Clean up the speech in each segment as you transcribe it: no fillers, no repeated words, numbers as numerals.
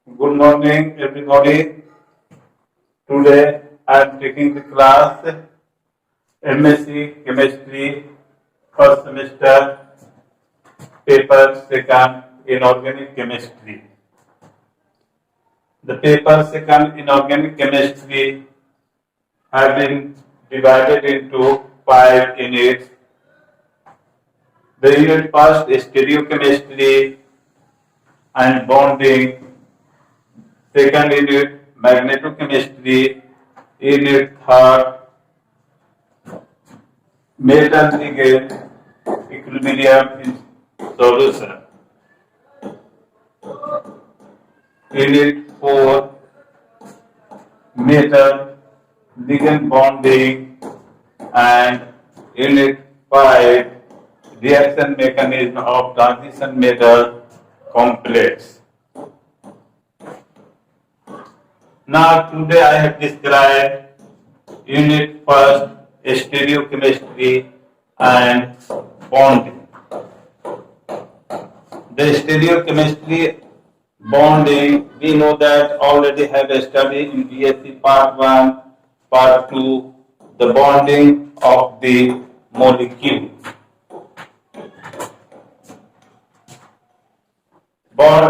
Good morning, everybody. Today I am taking the class MSc Chemistry first semester, paper second Inorganic Chemistry. The paper second Inorganic Chemistry have been divided into 5 units. The unit first is stereochemistry and bonding. Second unit, magnetochemistry. Unit third, metal ligand equilibrium in solution. Unit 4, metal ligand bonding, and unit 5, reaction mechanism of transition metal complex. Now today I have described unit first, stereochemistry and bonding. The stereochemistry bonding, we know that already have a study in BSc part 1, part 2, the bonding of the molecule.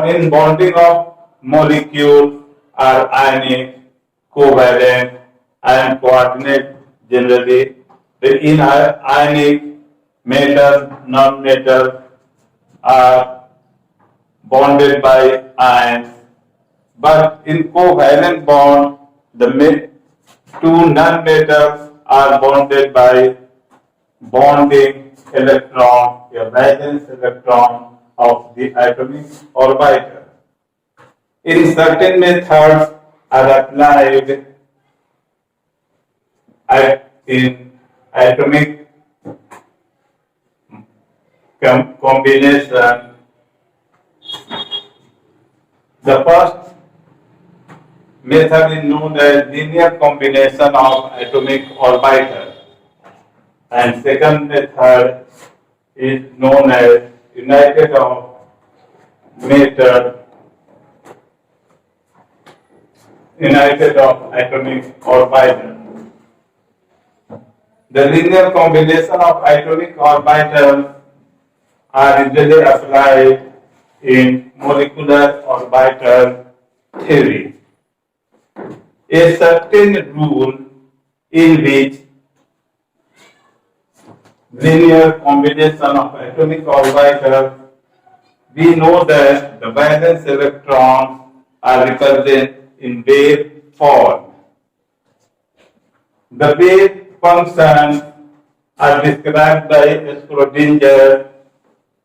In bonding of molecule are ionic, covalent, and coordinate generally. In ionic, metal, non-metal are bonded by ions, but in covalent bond, the two non-metals are bonded by bonding electron, a valence electron of the atomic orbital. In certain methods are applied in atomic combination. The first method is known as linear combination of atomic orbital, and second method is known as united of atomic orbital. The linear combination of atomic orbitals are usually applied in molecular orbital theory. A certain rule in which linear combination of atomic orbitals, we know that the valence electrons are represented in wave form. The wave functions are described by Schrödinger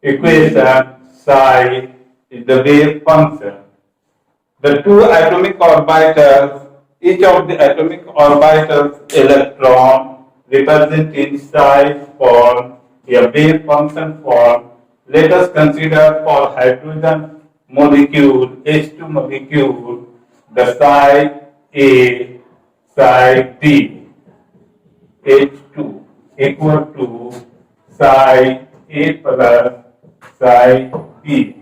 equation. Psi is the wave function. The two atomic orbitals, each of the atomic orbitals electron represent in psi form, a wave function form. Let us consider for hydrogen molecule, H2 molecule, the psi A, psi D, H2 equal to psi A plus psi B.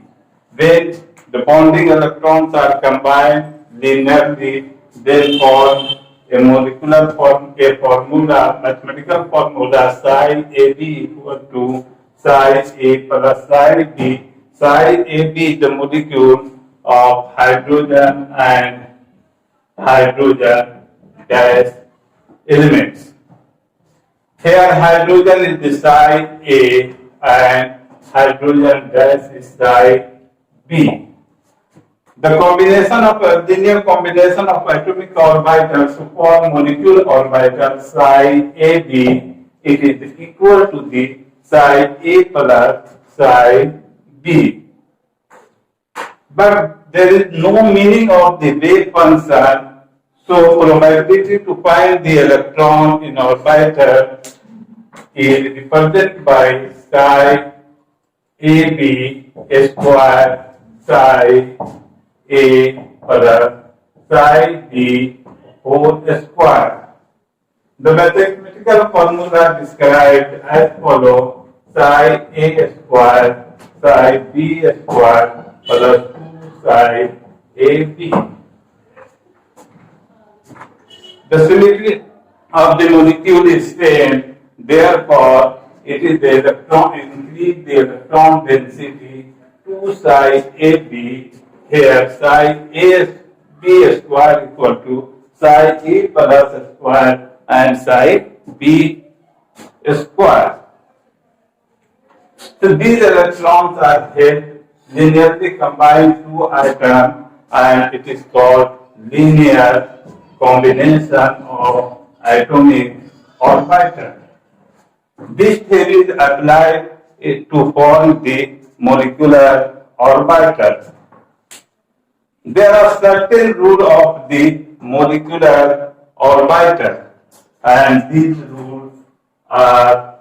When the bonding electrons are combined linearly, they form a molecular form, a formula, mathematical formula, psi AB equal to psi A plus psi B. Psi AB is the molecule of hydrogen and hydrogen gas elements. Here hydrogen is the psi A and hydrogen gas is psi B. The combination of linear combination of atomic orbitals to form molecule orbital psi AB, it is equal to the psi A plus psi B. But there is no meaning of the wave function, so probability to find the electron in orbital is represented by psi AB square psi A plus psi B whole square. The mathematical formula described as follows: psi A square psi B square plus 2 psi AB. The symmetry of the molecule is same, therefore it is the electron increase the electron density 2 psi AB. Here psi AB square equal to psi A plus square and psi B square. So these electrons are held linearly combined two atoms and it is called linear combination of atomic orbital. This theory is applied to form the molecular orbital. There are certain rules of the molecular orbital and these rules are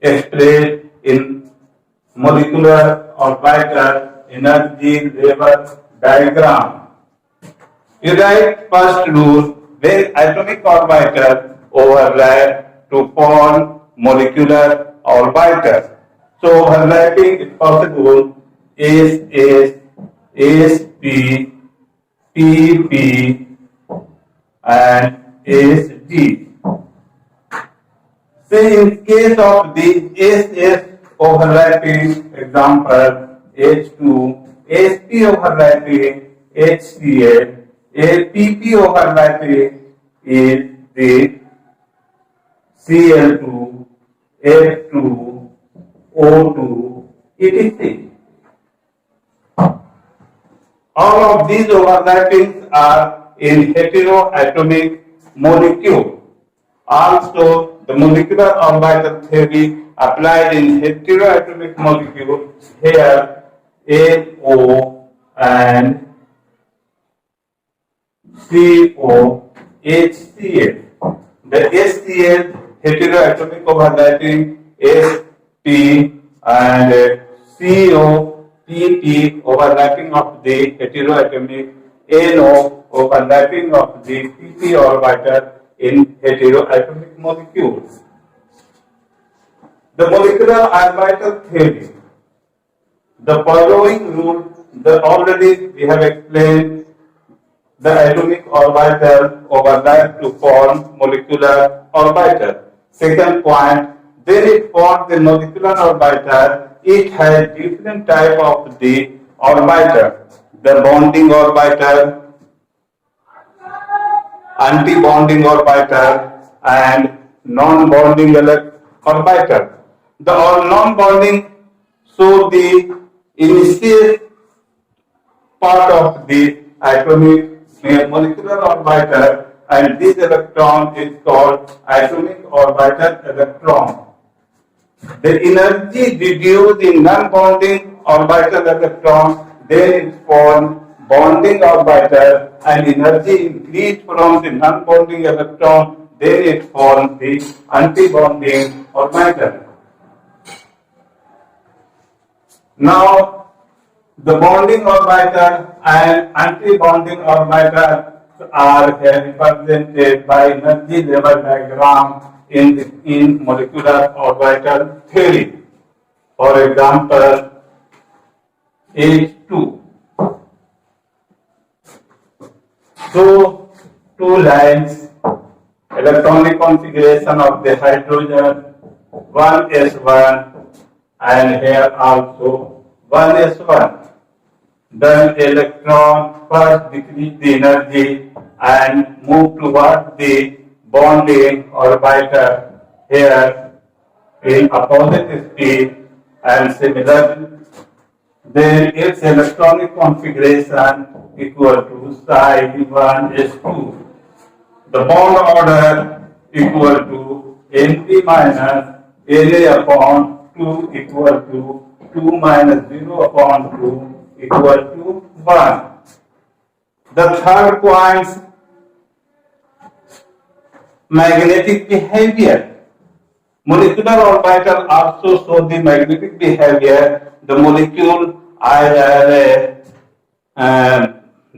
expressed in molecular orbital energy level diagram. You write first rule where atomic orbital overlap to form molecular orbital. So overlapping is possible S, SP, PP and SD. Say in case of the SS overlapping, example H2, SP overlapping HCl, PP overlapping is the Cl2, F2, O2, etc. All of these overlappings are in heteroatomic molecule. Also, the molecular orbital theory applied in heteroatomic molecule here NO and CO, HCl. The HCl heteroatomic overlapping SP and CO, PP overlapping of the heteroatomic NO overlapping of the PP orbital in heteroatomic molecules. The molecular orbital theory. The following rule, already we have explained the atomic orbital overlap to form molecular orbital. Second point, then it forms the molecular orbital. It has different type of the orbital. The bonding orbital, anti-bonding orbital and non-bonding orbital. The non-bonding show the initial part of the atomic molecular orbital and this electron is called atomic orbital electron. The energy reduced in non-bonding orbital electron, then it forms bonding orbital and energy increased from the non-bonding electron, then it forms the anti-bonding orbital. Now, the bonding orbital and anti-bonding orbital are represented by energy level diagram in molecular orbital theory. For example, H2. So, two lines, electronic configuration of the hydrogen, 1s1 and here also 1s1. Then electron first decrease the energy and move towards the bonding orbital here in opposite speed and similarly then its electronic configuration equal to psi 1s2. The bond order equal to Np minus Na upon 2 equal to 2 minus 0 upon 2 equal to 1. The third point, magnetic behavior. Molecular orbital also show the magnetic behavior. The molecule either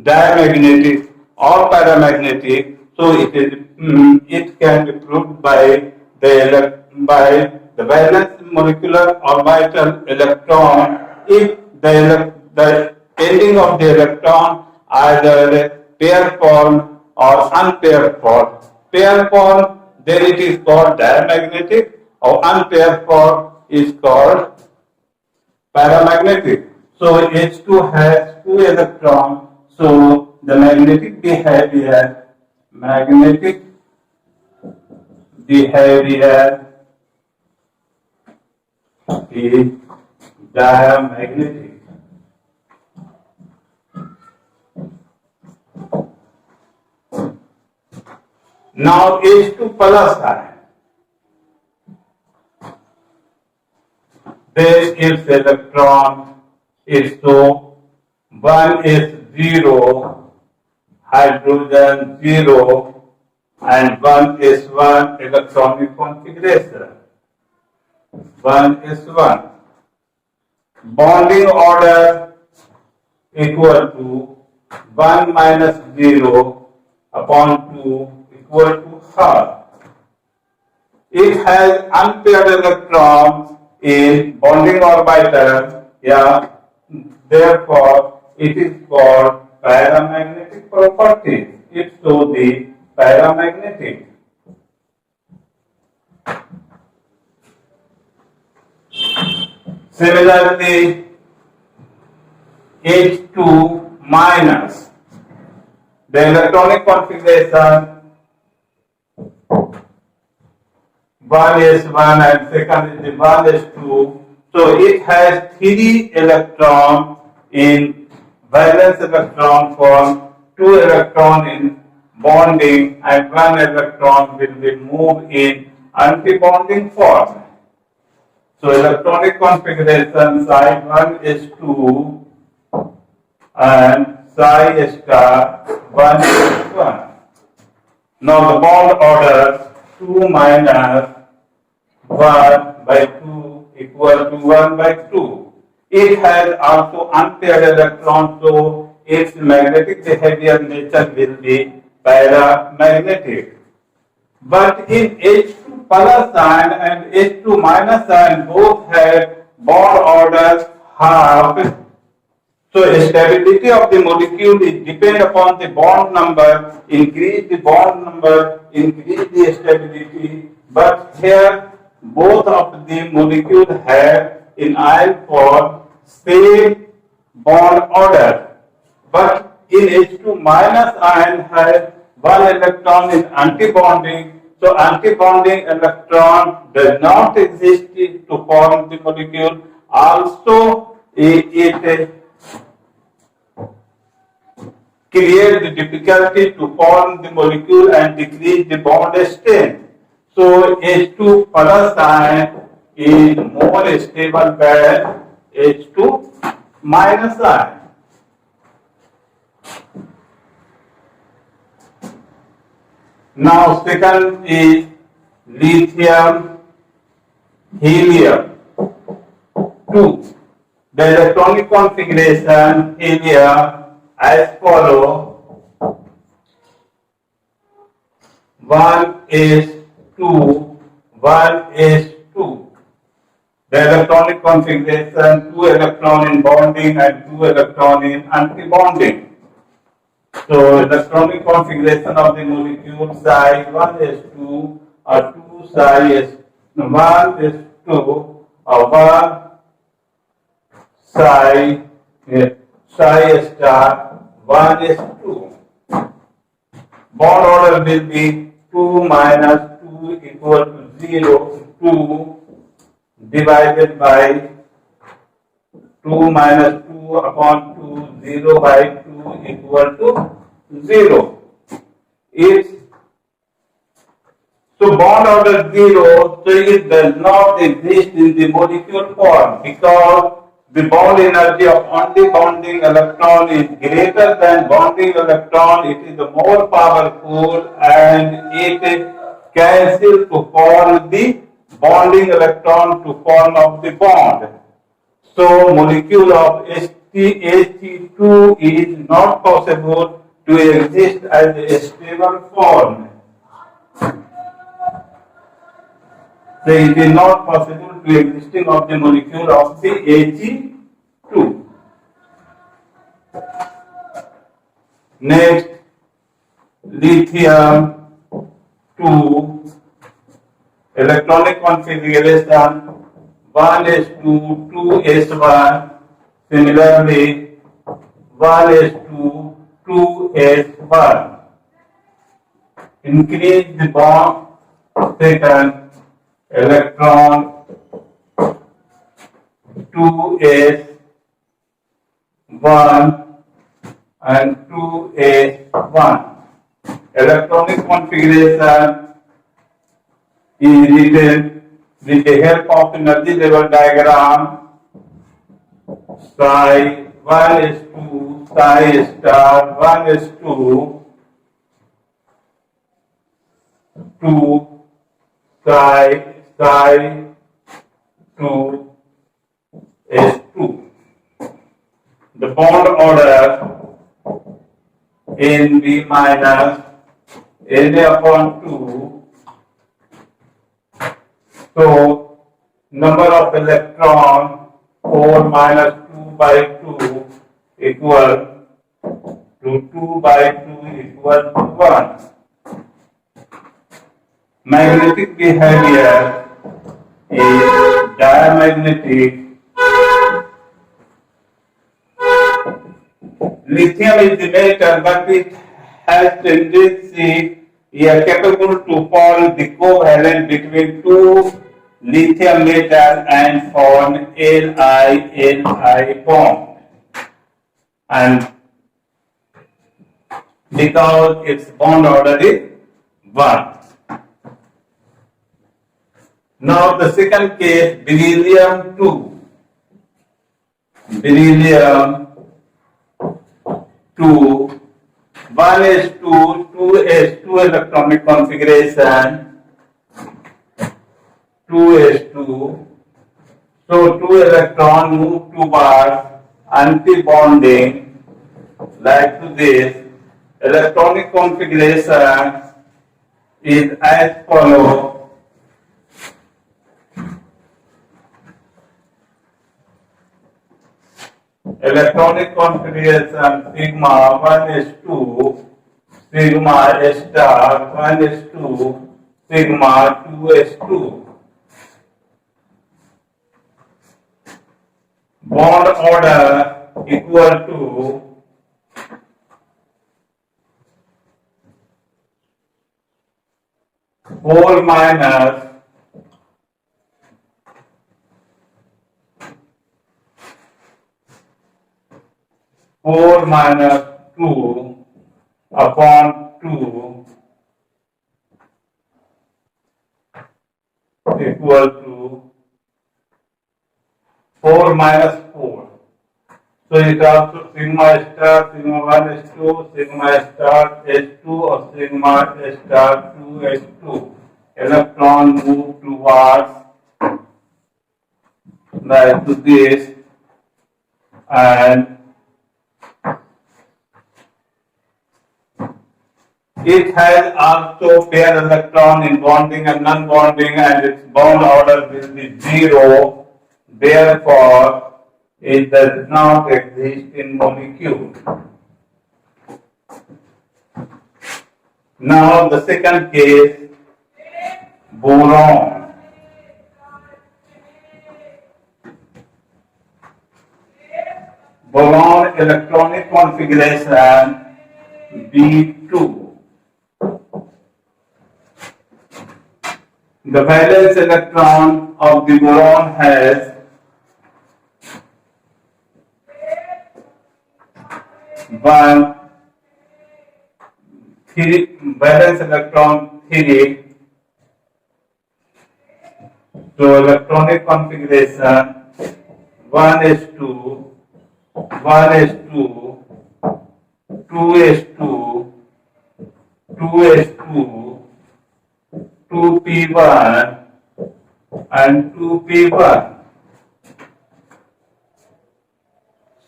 diamagnetic or paramagnetic, so it can be proved by the valence molecular orbital electron if the ending of the electron, either pair form or unpaired form. Pair form, then it is called diamagnetic, or unpaired form is called paramagnetic. So H2 has 2 electrons, so the magnetic behavior is diamagnetic. Now H2 plus ion, then its electron is so 1 is 0, hydrogen 0, and 1 is 1 electronic configuration. 1 is 1. Bonding order equal to 1 minus 0 upon 2 equal to half. It has unpaired electrons in bonding orbital, therefore it is called paramagnetic property. It shows the paramagnetic. Similarly, H2 minus, the electronic configuration 1 is 1 and second is 1 is 2. So it has 3 electrons in valence electron form, 2 electrons in bonding, and 1 electron will be moved in antibonding form. So electronic configuration psi 1 is 2 and psi star 1 is 1. Now the bond order 2 minus 1 by 2 equal to 1 by 2. It has also unpaired electrons, so its magnetic behavior nature will be paramagnetic. But in H2 plus ion and H2 minus ion both have bond orders half. So stability of the molecule is depend upon the bond number. Increase the bond number, increase the stability. But here both of the molecules have in ion form same bond order. But in H2 minus ion has 1 electron in antibonding. So antibonding electron does not exist to form the molecule. Also it create the difficulty to form the molecule and decrease the bond strength. So H2 plus ion is more stable than H2 minus ion. Now second is lithium, helium 2. The electronic configuration helium as follow: 1 is 2, 1 is 2. The electronic configuration 2 electron in bonding and 2 electron in antibonding. So electronic configuration of the molecule psi 1 is 2 or 2 psi is 1 is 2 or 1 psi star 1 is 2. Bond order will be 2 minus 2 equal to 0, 2 divided by 2 minus 2 upon 2, 0 by 2 equal to 0. So bond order 0, so it does not exist in the molecule form because the bond energy of antibonding electron is greater than bonding electron. It is more powerful and it cancels to form the bonding electron to form of the bond. So molecule of H2 is not possible to exist as a stable form. So it is not possible to existing of the molecule of the He2. Next, lithium 2 electronic configuration 1s2 2s1. Similarly, 1s2 2s1. Increase the bond second electron 2s1 and 2s1. Electronic configuration is written with the help of energy level diagram. Psi 1 is 2, psi star 1 is 2, 2 psi 2 is 2. The bond order NB minus Na upon 2. So, number of electrons 4 minus 2 by 2 equal to 2 by 2 equal to 1. Magnetic behavior is diamagnetic. Lithium is the metal, but it has tendency, capable to form the covalent between two lithium metal and form Li-Li bond. And because its bond order is 1. Now the second case, beryllium 2. Beryllium 2, 1s2, 2s2 electronic configuration, 2s2. So 2 electron move towards anti-bonding like to this. Electronic configuration is as follows. Electronic configuration sigma 1 is 2, sigma star 1 is 2, sigma 2 is 2. Bond order equal to 4 minus 4 minus 2 upon 2 equal to 4 minus 4. So it also sigma star, sigma 1 is 2, sigma star S2 or sigma star 2 S2. Electron move towards like to this, and it has also pair electron in bonding and non-bonding, and its bond order will be 0. Therefore, it does not exist in molecule. Now the second case, boron. Boron electronic configuration B2. The valence electron of the boron has valence electron 3. So electronic configuration 1s2, 1s2, 2s2, 2s2, 2p1 and 2p1.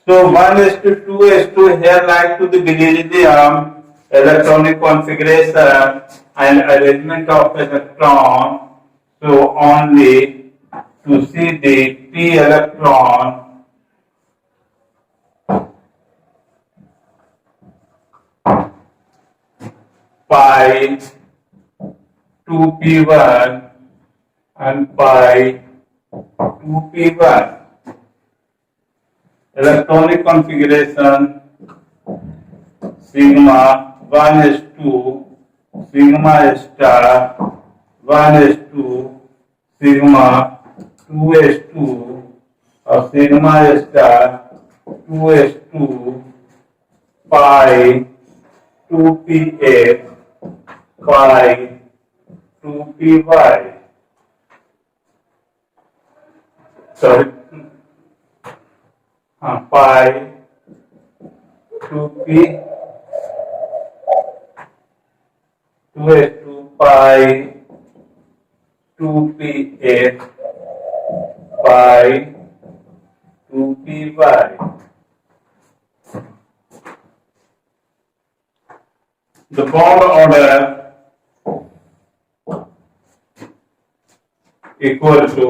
So 1s2 here like to the beryllium electronic configuration and arrangement of electron. So only to see the p electron pi 2p1 and pi 2p1. Electronic configuration sigma 1s2 sigma star 1s2 sigma 2s2 or sigma star 2s2 pi 2px pi 2py. Sorry, pi 2p 2s2 pi 2px pi 2py. The bond order equal to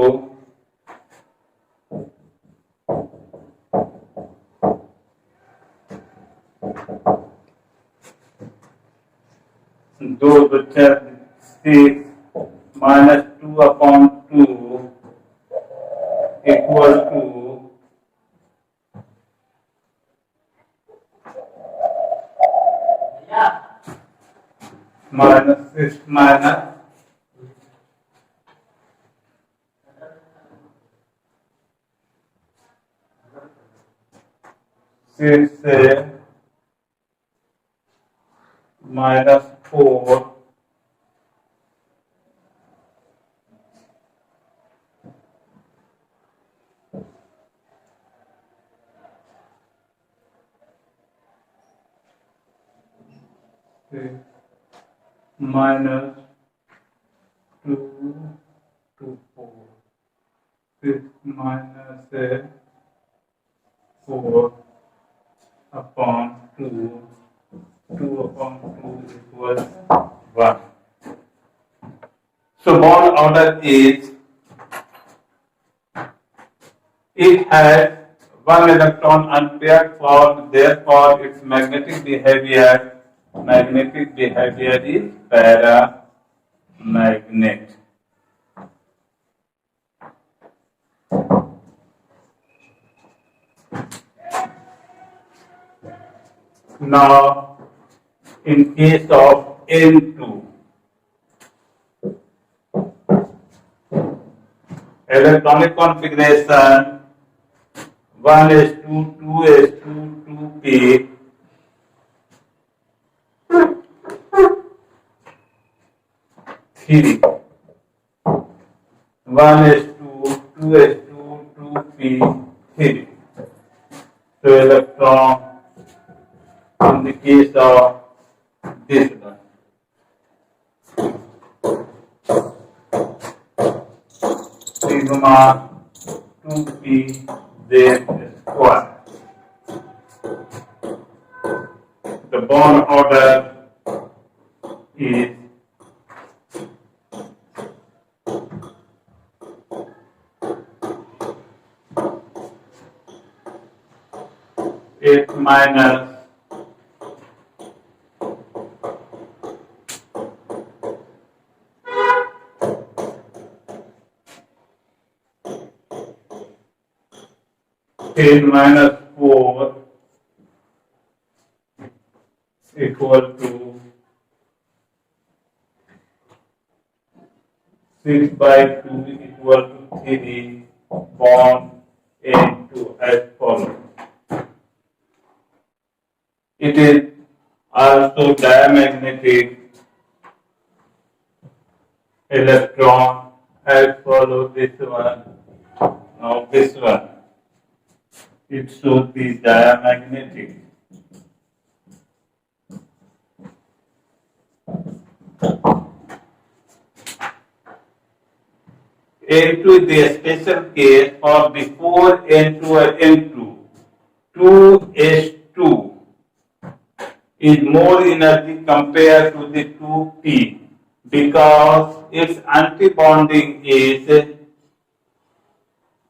दो बच्चा 6 minus 2 upon 2 equal to minus 6 minus 6 minus 4 minus 2 to 4 6 minus 4 upon 2 2 upon 2 equals 1. So bond order is, it has one electron unpaired form, therefore its magnetic behavior is paramagnet. Now, in case of N2, electronic configuration 1s2, 2s2, 2p, 3, 1s2, 2s2, 2p, 3. So electron in the case of this one, sigma 2p z square. The bond order is eight minus 10 minus 4 equal to 6 by 2 equal to 3 bond N2 as follows. It is also diamagnetic electron as follows this one. Now this one, it should be diamagnetic. N2 is the special case, or before N2 or N2, 2s2 is more energy compared to the 2p because its antibonding is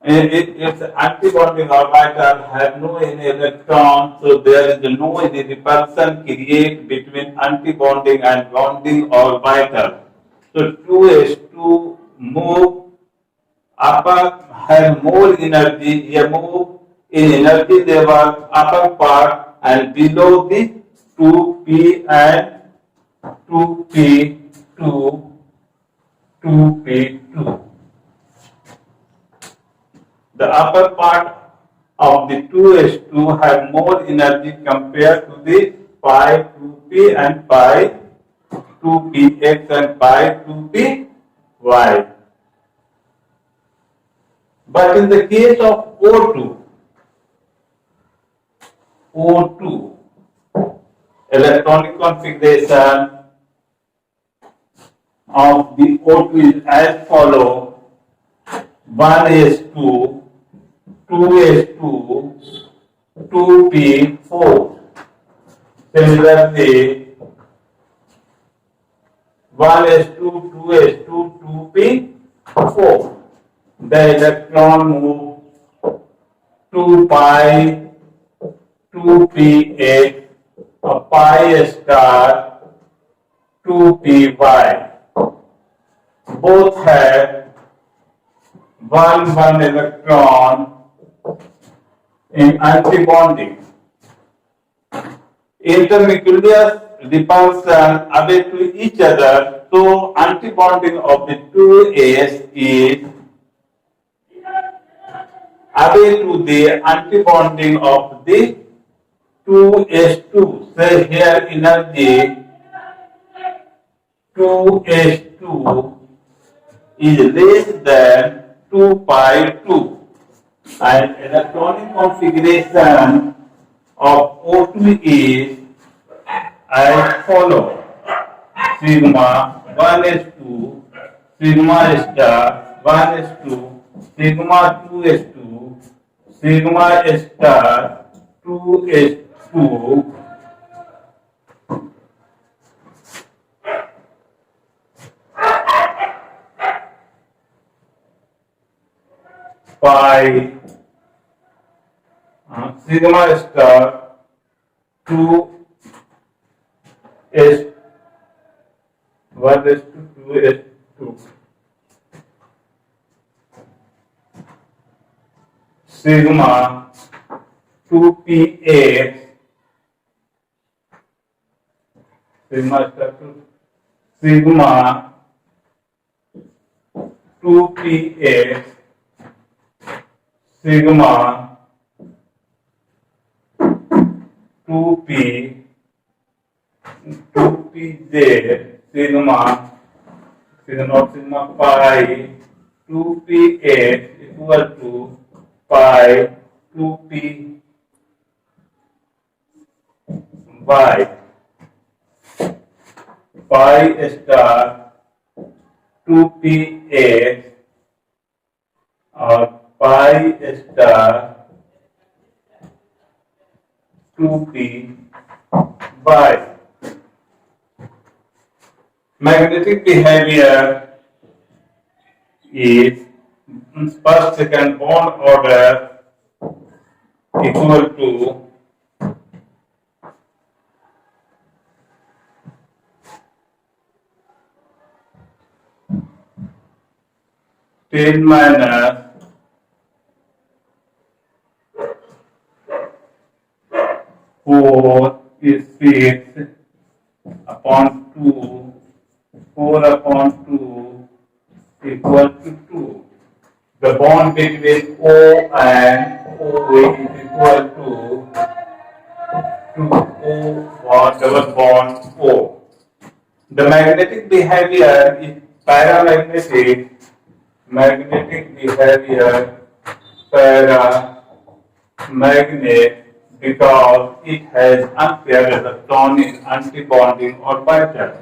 its antibonding orbital has no any electron, so there is no any repulsion created between antibonding and bonding orbital. So 2s2 move upper, has more energy, ये move in energy level upper part and below the 2p and 2p2 2p2. The upper part of the 2s2 have more energy compared to the pi 2p and pi 2px and pi 2py. But in the case of O2 electronic configuration of the O2 is as follow: 1s2, 2s2, 2p4. Similarly, 1s2, 2s2, 2p4. The electron move 2 pi, 2p8, a pi star, 2py. Both have one electron in antibonding. Internucleus repulsion away to each other, so antibonding of the 2s is away to the antibonding of the 2s2. So here energy 2s2 is less than 2 pi 2, and electronic configuration of O2 is as follow: sigma 1s2, sigma star 1s2, sigma 2s2, sigma star 2s2, pi sigma star 2s 1s2 2s2, sigma 2px, sigma star 2, sigma 2px, sigma 2p, 2pz, sigma not sigma pi 2px equal to pi 2p y, pi star 2px और pi star 2py. Magnetic behavior is first second bond order equal to 10 minus 4 is 6 upon 2, 4 upon 2 equal to 2. The bond between O and OA is equal to 2O double bond O. The magnetic behavior is paramagnetic. Magnetic behavior paramagnet because it has unpaired electron in antibonding orbital.